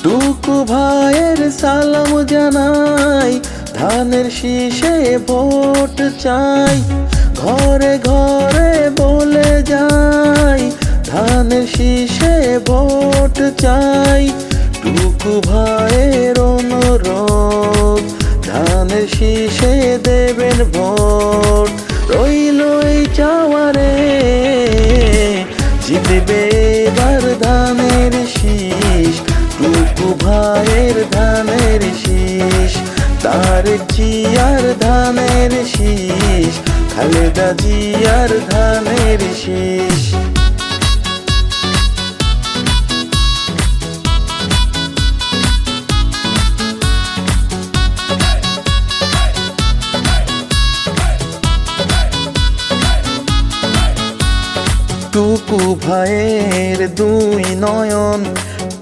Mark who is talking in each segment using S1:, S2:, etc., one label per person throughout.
S1: টুকু ভাইয়ের সালাম জানাই, ধানের শীষে ভোট চাই। ঘরে ঘরে বলে যাই, ধানের শীষে ভোট চাই। টুকু ভাইয়ের অনুরোধ, ধানের শীষে দেবেন ভোট। রইল এই চাওয়ারে, জিতবে এবার ধানের শীষ। টুকু ভাইয়ের ধানের শীষ, তারেক জিয়ার ধানের শীষ, খালেদা জিয়ার ধানের শীষ। টুকু ভাইয়ের দুই নয়ন,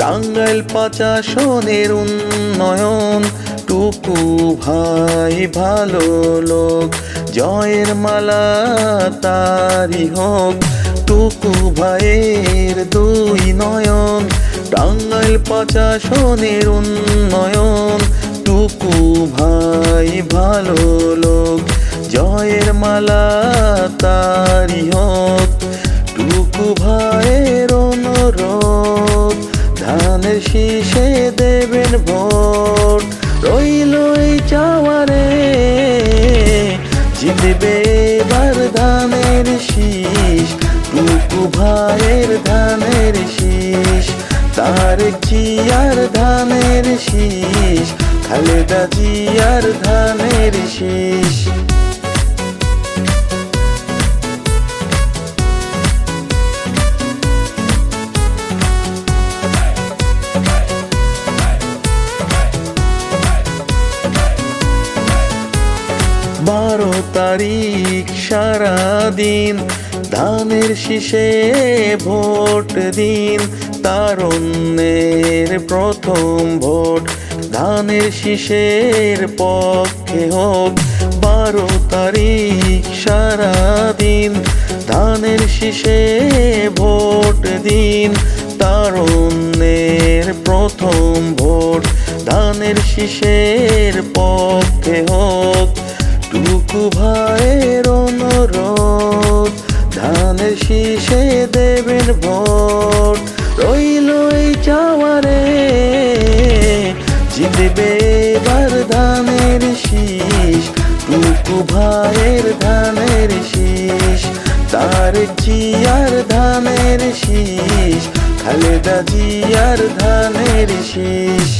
S1: টাঙ্গাইল ৫ আসনের উন্নয়ন। টুকু ভাই ভালো লোক, জয়ের মালা তারি হোক। টুকু ভাইয়ের দুই নয়ন, টাঙ্গাইল ৫ আসনের উন্নয়ন। টুকু ভাই ভালো লোক, জয়ের মালা তারি হোক। টুকু ভাইয়ের অনুরোধ, ধানের শীষে দেবেন ভোট। রইল এই চাওয়ারে, জিতবে এবার ধানের শীষ। টুকু ভাইয়ের ধানের শীষ, তারেক জিয়ার ধানের শীষ, খালেদা জিয়ার ধানের শীষ। বারো তারিখ সারাদিন, ধানের শীষে ভোট দিন। তারুণ্যের প্রথম ভোট, ধানের শীষের পক্ষে হোক। 12 তারিখ সারাদিন, ধানের শীষে ভোট দিন। তারুণ্যের প্রথম ভোট, ধানের শীষের পক্ষে হোক। টুকু ভাইয়ের অনুরোধ, ধানের শীষে দেবেন ভোট। রইল এই চাওয়ারে, জিতবে এবার ধানের শীষ। টুকু ভাইয়ের ধানের শীষ, তারেক জিয়ার ধানের শীষ, খালেদা জিয়ার ধানের শীষ।